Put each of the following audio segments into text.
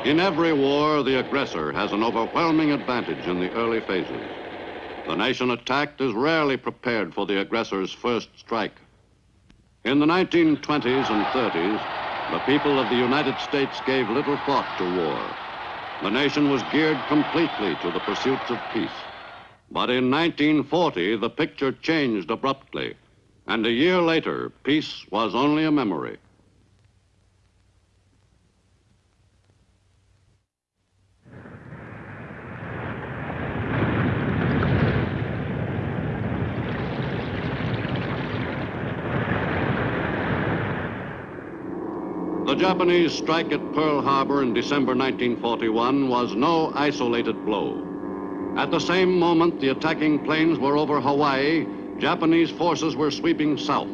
In every war, the aggressor has an overwhelming advantage in the early phases. The nation attacked is rarely prepared for the aggressor's first strike. In the 1920s and 30s, the people of the United States gave little thought to war. The nation was geared completely to the pursuits of peace. But in 1940, the picture changed abruptly, and a year later, peace was only a memory. The Japanese strike at Pearl Harbor in December 1941 was no isolated blow. At the same moment the attacking planes were over Hawaii, Japanese forces were sweeping south,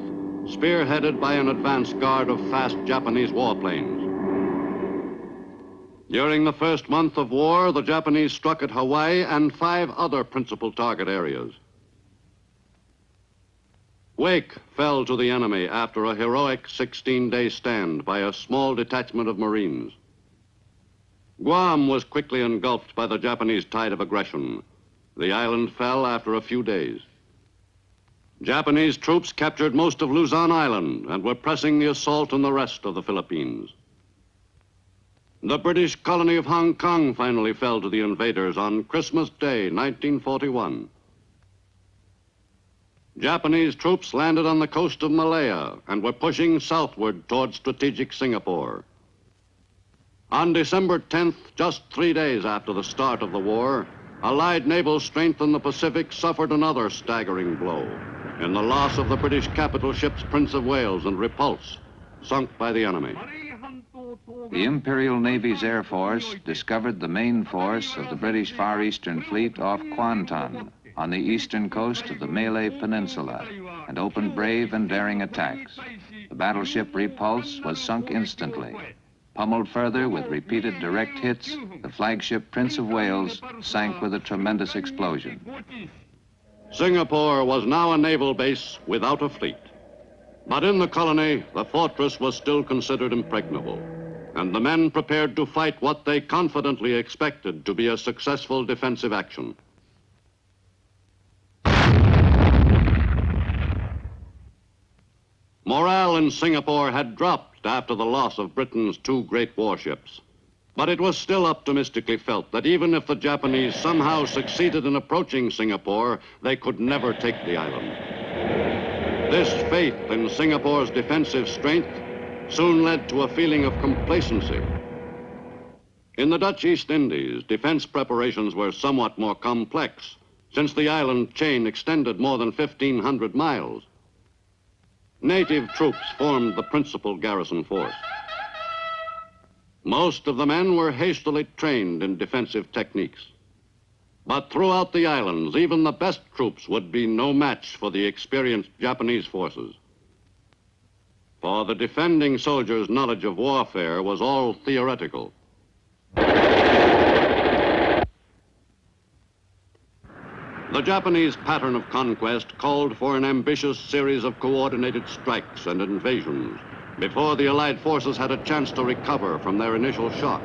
spearheaded by an advance guard of fast Japanese warplanes. During the first month of war, the Japanese struck at Hawaii and 5 other principal target areas. Wake fell to the enemy after a heroic 16-day stand by a small detachment of Marines. Guam was quickly engulfed by the Japanese tide of aggression. The island fell after a few days. Japanese troops captured most of Luzon Island and were pressing the assault on the rest of the Philippines. The British colony of Hong Kong finally fell to the invaders on Christmas Day, 1941. Japanese troops landed on the coast of Malaya and were pushing southward toward strategic Singapore. On December 10th, just 3 days after the start of the war, Allied naval strength in the Pacific suffered another staggering blow in the loss of the British capital ships Prince of Wales and Repulse, sunk by the enemy. The Imperial Navy's Air Force discovered the main force of the British Far Eastern Fleet off Kuantan, on the eastern coast of the Malay Peninsula, and opened brave and daring attacks. The battleship Repulse was sunk instantly. Pummeled further with repeated direct hits, the flagship Prince of Wales sank with a tremendous explosion. Singapore was now a naval base without a fleet. But in the colony, the fortress was still considered impregnable, and the men prepared to fight what they confidently expected to be a successful defensive action. Morale in Singapore had dropped after the loss of Britain's 2 great warships. But it was still optimistically felt that even if the Japanese somehow succeeded in approaching Singapore, they could never take the island. This faith in Singapore's defensive strength soon led to a feeling of complacency. In the Dutch East Indies, defense preparations were somewhat more complex, since the island chain extended more than 1,500 miles. Native troops formed the principal garrison force. Most of the men were hastily trained in defensive techniques. But throughout the islands, even the best troops would be no match for the experienced Japanese forces. For the defending soldiers' knowledge of warfare was all theoretical. The Japanese pattern of conquest called for an ambitious series of coordinated strikes and invasions before the Allied forces had a chance to recover from their initial shock.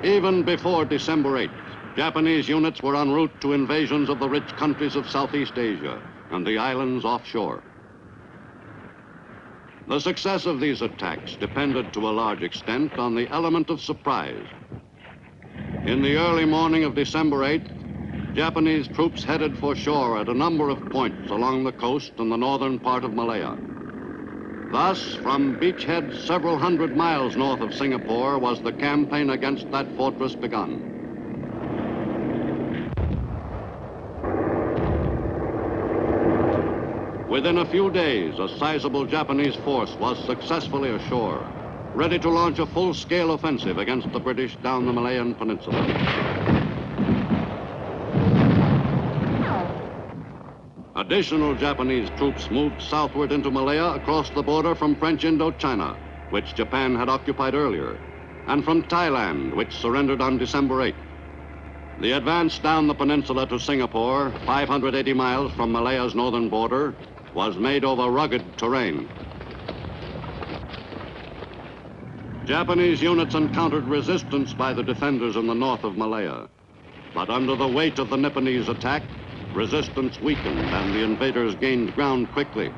Even before December 8th, Japanese units were en route to invasions of the rich countries of Southeast Asia and the islands offshore. The success of these attacks depended to a large extent on the element of surprise. In the early morning of December 8th, Japanese troops headed for shore at a number of points along the coast in the northern part of Malaya. Thus, from beachhead several hundred miles north of Singapore was the campaign against that fortress begun. Within a few days, a sizable Japanese force was successfully ashore, ready to launch a full-scale offensive against the British down the Malayan Peninsula. Additional Japanese troops moved southward into Malaya across the border from French Indochina, which Japan had occupied earlier, and from Thailand, which surrendered on December 8th. The advance down the peninsula to Singapore, 580 miles from Malaya's northern border, was made over rugged terrain. Japanese units encountered resistance by the defenders in the north of Malaya. But under the weight of the Nipponese attack, resistance weakened and the invaders gained ground quickly.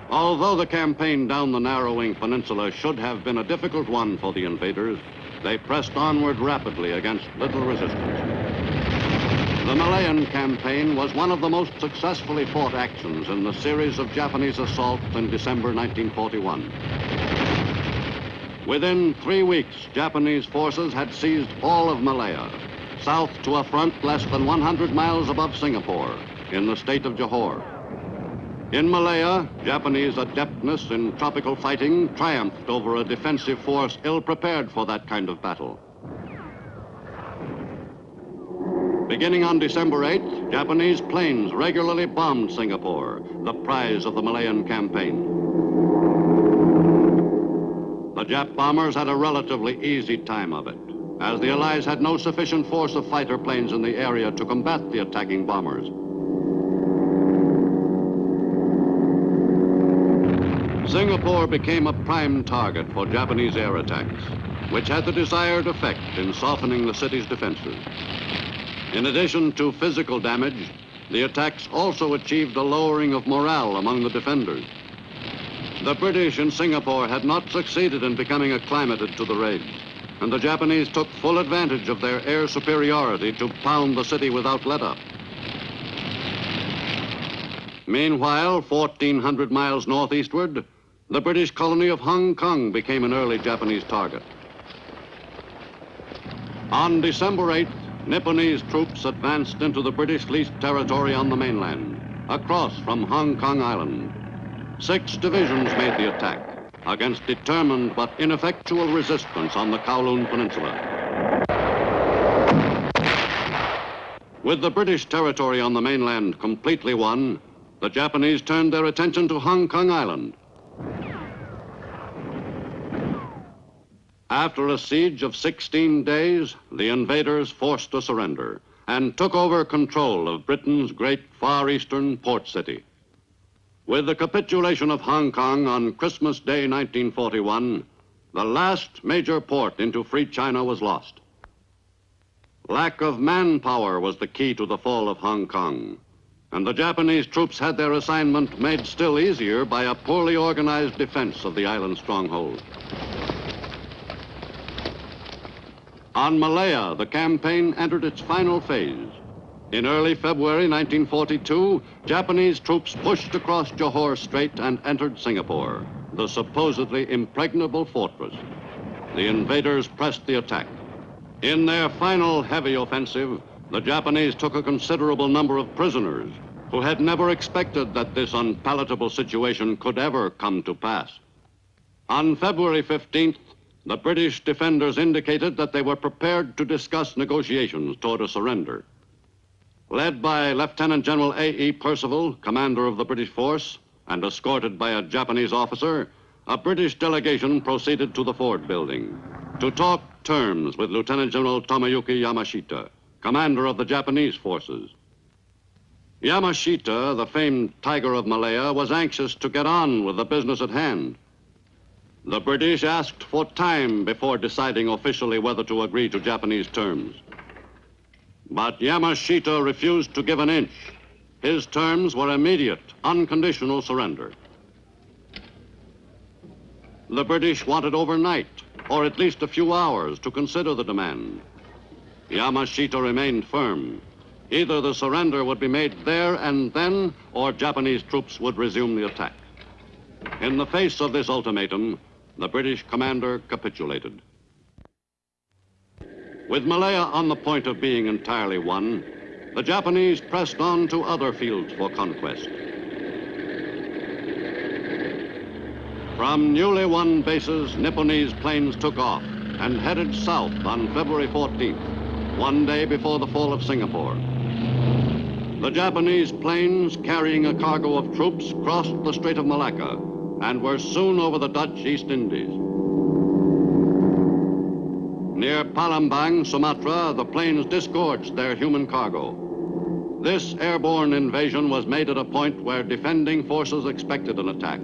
Although the campaign down the narrowing peninsula should have been a difficult one for the invaders, they pressed onward rapidly against little resistance. The Malayan campaign was one of the most successfully fought actions in the series of Japanese assaults in December 1941. Within 3 weeks, Japanese forces had seized all of Malaya, south to a front less than 100 miles above Singapore, in the state of Johor. In Malaya, Japanese adeptness in tropical fighting triumphed over a defensive force ill-prepared for that kind of battle. Beginning on December 8th, Japanese planes regularly bombed Singapore, the prize of the Malayan campaign. The Jap bombers had a relatively easy time of it, as the Allies had no sufficient force of fighter planes in the area to combat the attacking bombers. Singapore became a prime target for Japanese air attacks, which had the desired effect in softening the city's defenses. In addition to physical damage, the attacks also achieved a lowering of morale among the defenders. The British in Singapore had not succeeded in becoming acclimated to the raids, and the Japanese took full advantage of their air superiority to pound the city without letup. Meanwhile, 1,400 miles northeastward, the British colony of Hong Kong became an early Japanese target. On December 8th, Nipponese troops advanced into the British-leased territory on the mainland, across from Hong Kong Island. 6 divisions made the attack against determined but ineffectual resistance on the Kowloon Peninsula. With the British territory on the mainland completely won, the Japanese turned their attention to Hong Kong Island. After a siege of 16 days, the invaders forced a surrender and took over control of Britain's great Far Eastern port city. With the capitulation of Hong Kong on Christmas Day 1941, the last major port into free China was lost. Lack of manpower was the key to the fall of Hong Kong, and the Japanese troops had their assignment made still easier by a poorly organized defense of the island stronghold. On Malaya, the campaign entered its final phase. In early February 1942, Japanese troops pushed across Johor Strait and entered Singapore, the supposedly impregnable fortress. The invaders pressed the attack. In their final heavy offensive, the Japanese took a considerable number of prisoners who had never expected that this unpalatable situation could ever come to pass. On February 15th, the British defenders indicated that they were prepared to discuss negotiations toward a surrender. Led by Lieutenant General A.E. Percival, commander of the British force, and escorted by a Japanese officer, a British delegation proceeded to the Ford building to talk terms with Lieutenant General Tomoyuki Yamashita, commander of the Japanese forces. Yamashita, the famed Tiger of Malaya, was anxious to get on with the business at hand. The British asked for time before deciding officially whether to agree to Japanese terms. But Yamashita refused to give an inch. His terms were immediate, unconditional surrender. The British wanted overnight, or at least a few hours, to consider the demand. Yamashita remained firm. Either the surrender would be made there and then, or Japanese troops would resume the attack. In the face of this ultimatum, the British commander capitulated. With Malaya on the point of being entirely won, the Japanese pressed on to other fields for conquest. From newly won bases, Nipponese planes took off and headed south on February 14th, one day before the fall of Singapore. The Japanese planes, carrying a cargo of troops, crossed the Strait of Malacca and were soon over the Dutch East Indies. Near Palembang, Sumatra, the planes disgorged their human cargo. This airborne invasion was made at a point where defending forces expected an attack.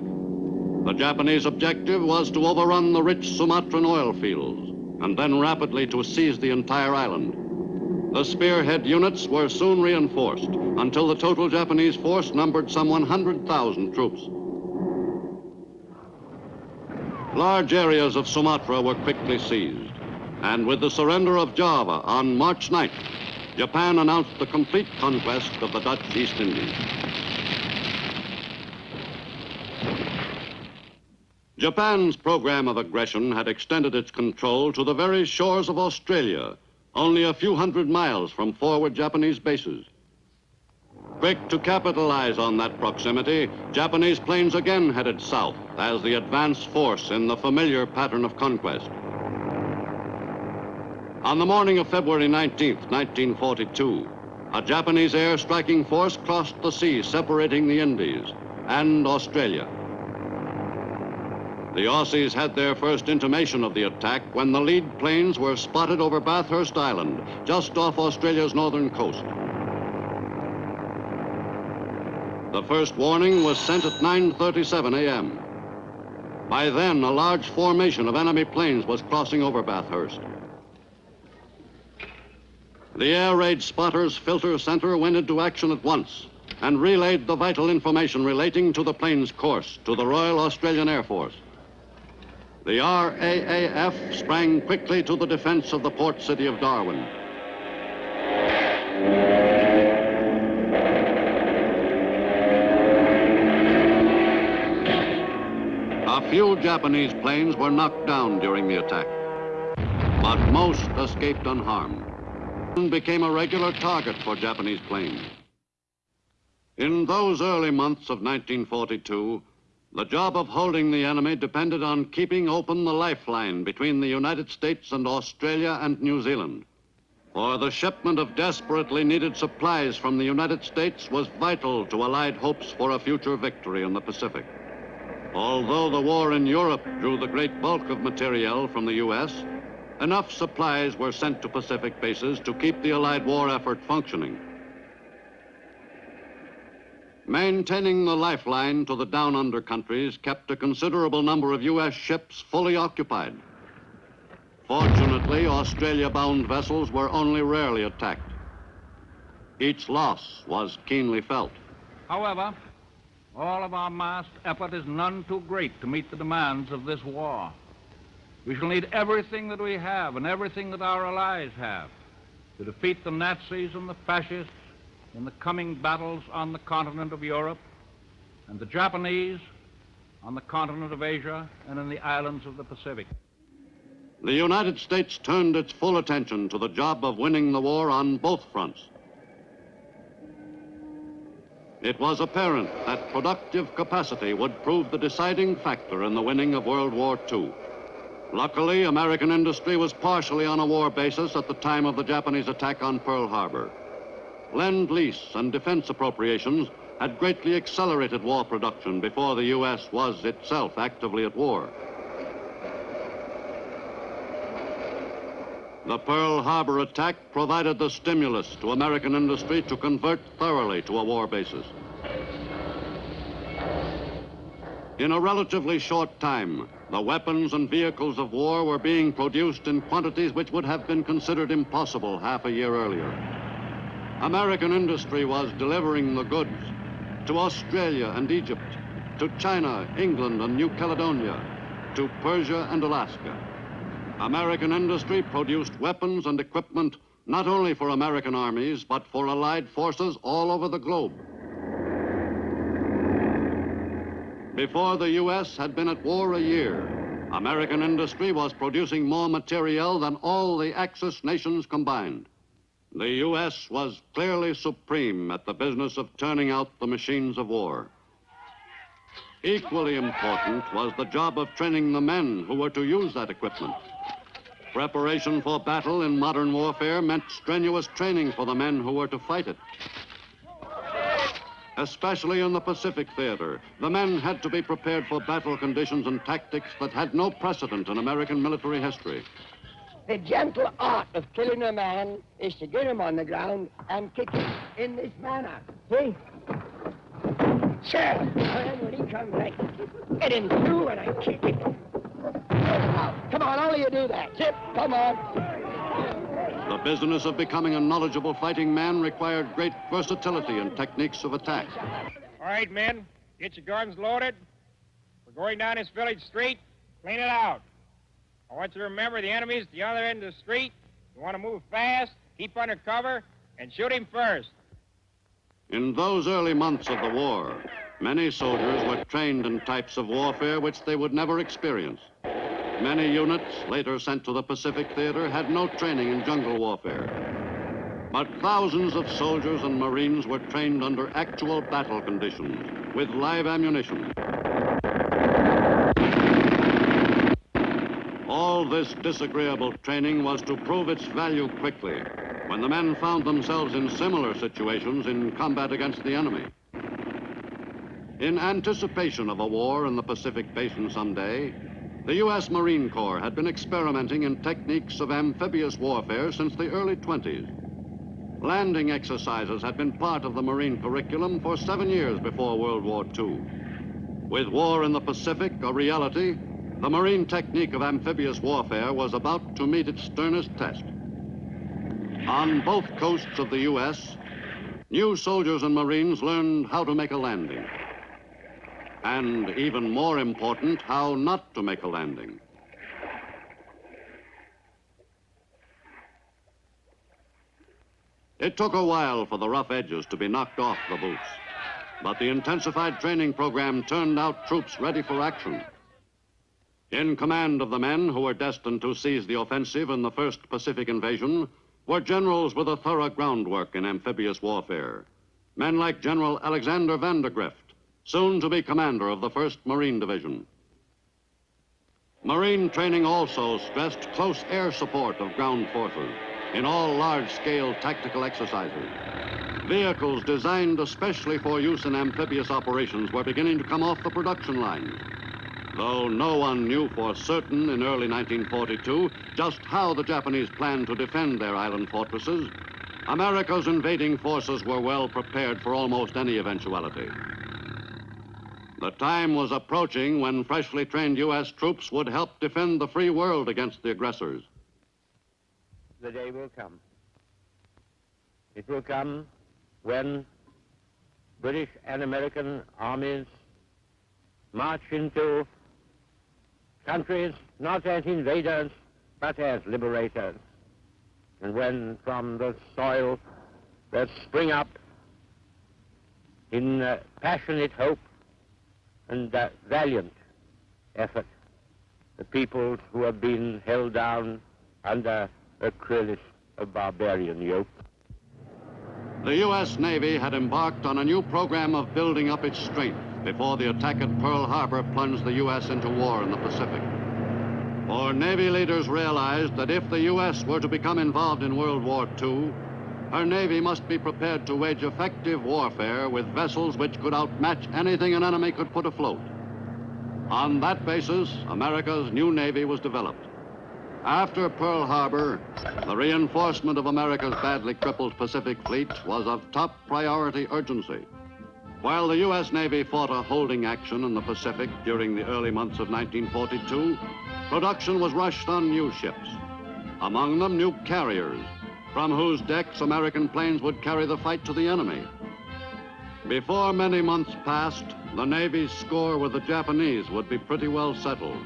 The Japanese objective was to overrun the rich Sumatran oil fields and then rapidly to seize the entire island. The spearhead units were soon reinforced until the total Japanese force numbered some 100,000 troops. Large areas of Sumatra were quickly seized, and with the surrender of Java on March 9th, Japan announced the complete conquest of the Dutch East Indies. Japan's program of aggression had extended its control to the very shores of Australia, only a few hundred miles from forward Japanese bases. Quick to capitalize on that proximity, Japanese planes again headed south as the advance force in the familiar pattern of conquest. On the morning of February 19th, 1942, a Japanese air striking force crossed the sea separating the Indies and Australia. The Aussies had their first intimation of the attack when the lead planes were spotted over Bathurst Island, just off Australia's northern coast. The first warning was sent at 9:37 a.m. By then, a large formation of enemy planes was crossing over Bathurst. The Air Raid Spotters Filter Center went into action at once and relayed the vital information relating to the plane's course to the Royal Australian Air Force. The RAAF sprang quickly to the defense of the port city of Darwin. A few Japanese planes were knocked down during the attack, but most escaped unharmed and became a regular target for Japanese planes. In those early months of 1942, the job of holding the enemy depended on keeping open the lifeline between the United States and Australia and New Zealand. For the shipment of desperately needed supplies from the United States was vital to Allied hopes for a future victory in the Pacific. Although the war in Europe drew the great bulk of materiel from the U.S., enough supplies were sent to Pacific bases to keep the Allied war effort functioning. Maintaining the lifeline to the down-under countries kept a considerable number of U.S. ships fully occupied. Fortunately, Australia-bound vessels were only rarely attacked. Each loss was keenly felt. However, all of our massed effort is none too great to meet the demands of this war. We shall need everything that we have and everything that our allies have to defeat the Nazis and the fascists in the coming battles on the continent of Europe and the Japanese on the continent of Asia and in the islands of the Pacific. The United States turned its full attention to the job of winning the war on both fronts. It was apparent that productive capacity would prove the deciding factor in the winning of World War II. Luckily, American industry was partially on a war basis at the time of the Japanese attack on Pearl Harbor. Lend-lease and defense appropriations had greatly accelerated war production before the U.S. was itself actively at war. The Pearl Harbor attack provided the stimulus to American industry to convert thoroughly to a war basis. In a relatively short time, the weapons and vehicles of war were being produced in quantities which would have been considered impossible half a year earlier. American industry was delivering the goods to Australia and Egypt, to China, England, and New Caledonia, to Persia and Alaska. American industry produced weapons and equipment not only for American armies, but for Allied forces all over the globe. Before the U.S. had been at war a year, American industry was producing more materiel than all the Axis nations combined. The U.S. was clearly supreme at the business of turning out the machines of war. Equally important was the job of training the men who were to use that equipment. Preparation for battle in modern warfare meant strenuous training for the men who were to fight it. Especially in the Pacific theater, the men had to be prepared for battle conditions and tactics that had no precedent in American military history. The gentle art of killing a man is to get him on the ground and kick him in this manner. See? Sure. And then when he comes back, get him through and I kick him. Now, come on, all of you do that. Zip, come on. The business of becoming a knowledgeable fighting man required great versatility and techniques of attack. All right, men, get your guns loaded. We're going down this village street. Clean it out. I want you to remember the enemy's at the other end of the street. You want to move fast, keep under cover, and shoot him first. In those early months of the war, many soldiers were trained in types of warfare which they would never experience. Many units, later sent to the Pacific Theater, had no training in jungle warfare. But thousands of soldiers and Marines were trained under actual battle conditions, with live ammunition. All this disagreeable training was to prove its value quickly when the men found themselves in similar situations in combat against the enemy. In anticipation of a war in the Pacific Basin someday, the U.S. Marine Corps had been experimenting in techniques of amphibious warfare since the early 20s. Landing exercises had been part of the Marine curriculum for 7 years before World War II. With war in the Pacific a reality, the Marine technique of amphibious warfare was about to meet its sternest test. On both coasts of the U.S., new soldiers and Marines learned how to make a landing. And even more important, how not to make a landing. It took a while for the rough edges to be knocked off the boots, but the intensified training program turned out troops ready for action. In command of the men who were destined to seize the offensive in the first Pacific invasion were generals with a thorough groundwork in amphibious warfare. Men like General Alexander Vandergrift, soon to be commander of the 1st Marine Division. Marine training also stressed close air support of ground forces in all large-scale tactical exercises. Vehicles designed especially for use in amphibious operations were beginning to come off the production line. Though no one knew for certain in early 1942 just how the Japanese planned to defend their island fortresses, America's invading forces were well prepared for almost any eventuality. The time was approaching when freshly trained U.S. troops would help defend the free world against the aggressors. The day will come. It will come when British and American armies march into countries not as invaders, but as liberators. And when from the soil that spring up in passionate hope and valiant effort the peoples who have been held down under a cruelest of barbarian yoke. The U.S. Navy had embarked on a new program of building up its strength before the attack at Pearl Harbor plunged the U.S. into war in the Pacific. For Navy leaders realized that if the U.S. were to become involved in World War II, her Navy must be prepared to wage effective warfare with vessels which could outmatch anything an enemy could put afloat. On that basis, America's new Navy was developed. After Pearl Harbor, the reinforcement of America's badly crippled Pacific Fleet was of top priority urgency. While the U.S. Navy fought a holding action in the Pacific during the early months of 1942, production was rushed on new ships, among them new carriers, from whose decks American planes would carry the fight to the enemy. Before many months passed, the Navy's score with the Japanese would be pretty well settled.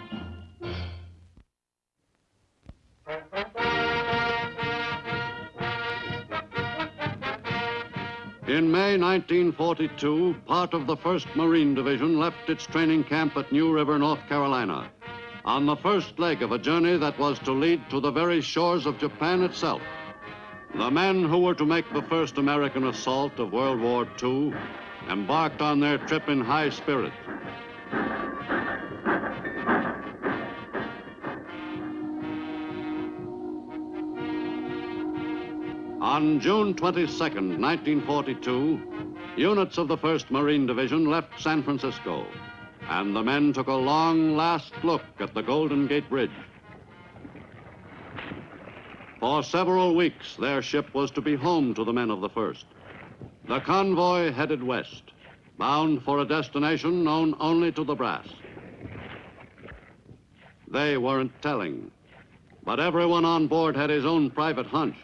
In May 1942, part of the 1st Marine Division left its training camp at New River, North Carolina, on the first leg of a journey that was to lead to the very shores of Japan itself. The men who were to make the first American assault of World War II embarked on their trip in high spirits. On June 22nd, 1942, units of the 1st Marine Division left San Francisco, and the men took a long last look at the Golden Gate Bridge. For several weeks, their ship was to be home to the men of the first. The convoy headed west, bound for a destination known only to the brass. They weren't telling, but everyone on board had his own private hunch.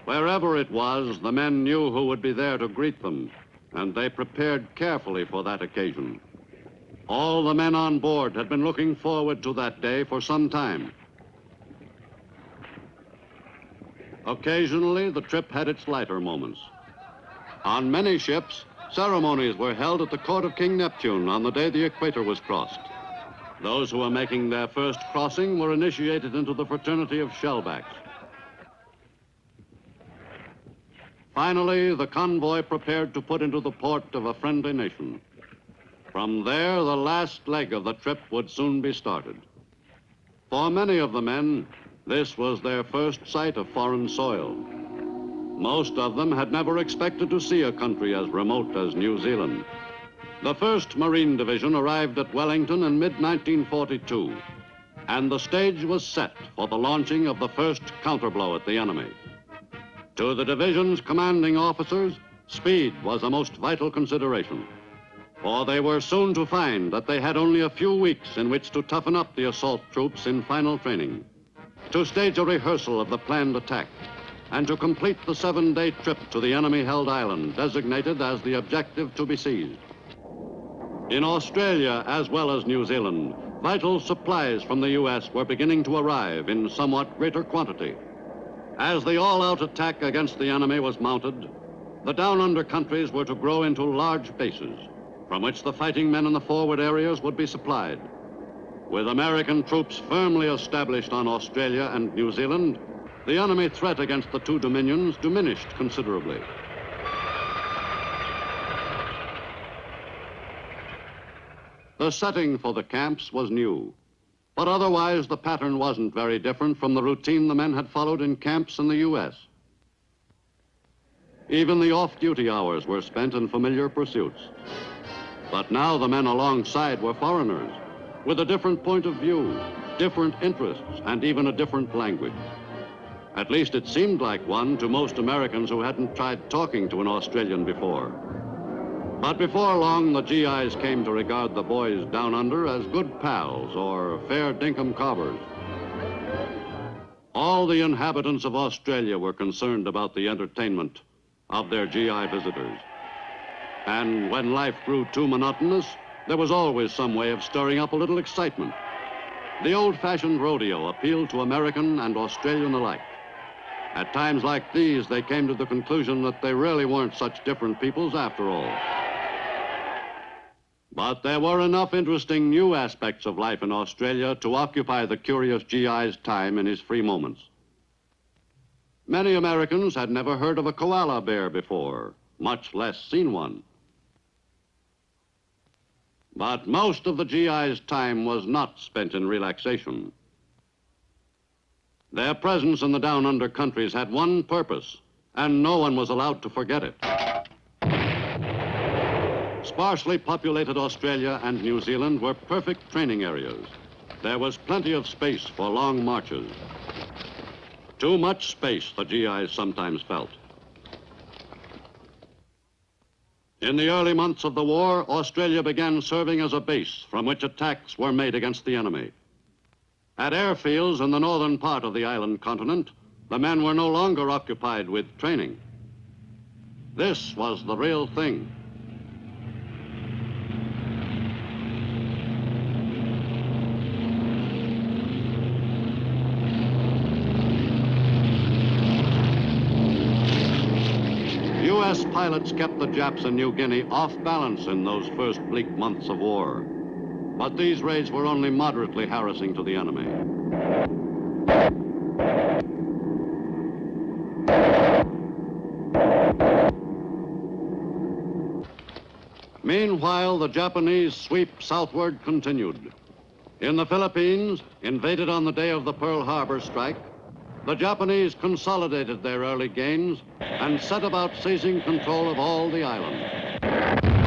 Wherever it was, the men knew who would be there to greet them, and they prepared carefully for that occasion. All the men on board had been looking forward to that day for some time. Occasionally, the trip had its lighter moments. On many ships, ceremonies were held at the court of King Neptune on the day the equator was crossed. Those who were making their first crossing were initiated into the fraternity of shellbacks. Finally, the convoy prepared to put into the port of a friendly nation. From there, the last leg of the trip would soon be started. For many of the men, this was their first sight of foreign soil. Most of them had never expected to see a country as remote as New Zealand. The 1st Marine Division arrived at Wellington in mid-1942, and the stage was set for the launching of the first counterblow at the enemy. To the division's commanding officers, speed was a most vital consideration, for they were soon to find that they had only a few weeks in which to toughen up the assault troops in final training, to stage a rehearsal of the planned attack, and to complete the 7-day trip to the enemy-held island, designated as the objective to be seized. In Australia, as well as New Zealand, vital supplies from the U.S. were beginning to arrive in somewhat greater quantity. As the all-out attack against the enemy was mounted, the down-under countries were to grow into large bases, from which the fighting men in the forward areas would be supplied. With American troops firmly established on Australia and New Zealand, the enemy threat against the two dominions diminished considerably. The setting for the camps was new, but otherwise the pattern wasn't very different from the routine the men had followed in camps in the U.S. Even the off-duty hours were spent in familiar pursuits. But now the men alongside were foreigners, with a different point of view, different interests, and even a different language. At least it seemed like one to most Americans who hadn't tried talking to an Australian before. But before long, the GIs came to regard the boys down under as good pals or fair dinkum cobbers. All the inhabitants of Australia were concerned about the entertainment of their GI visitors. And when life grew too monotonous, there was always some way of stirring up a little excitement. The old-fashioned rodeo appealed to American and Australian alike. At times like these, they came to the conclusion that they really weren't such different peoples after all. But there were enough interesting new aspects of life in Australia to occupy the curious GI's time in his free moments. Many Americans had never heard of a koala bear before, much less seen one. But most of the GI's time was not spent in relaxation. Their presence in the down-under countries had one purpose, and no one was allowed to forget it. Sparsely populated Australia and New Zealand were perfect training areas. There was plenty of space for long marches. Too much space, the GIs sometimes felt. In the early months of the war, Australia began serving as a base from which attacks were made against the enemy. At airfields in the northern part of the island continent, the men were no longer occupied with training. This was the real thing. U.S. pilots kept the Japs in New Guinea off balance in those first bleak months of war. But these raids were only moderately harassing to the enemy. Meanwhile, the Japanese sweep southward continued. In the Philippines, invaded on the day of the Pearl Harbor strike, the Japanese consolidated their early gains and set about seizing control of all the island.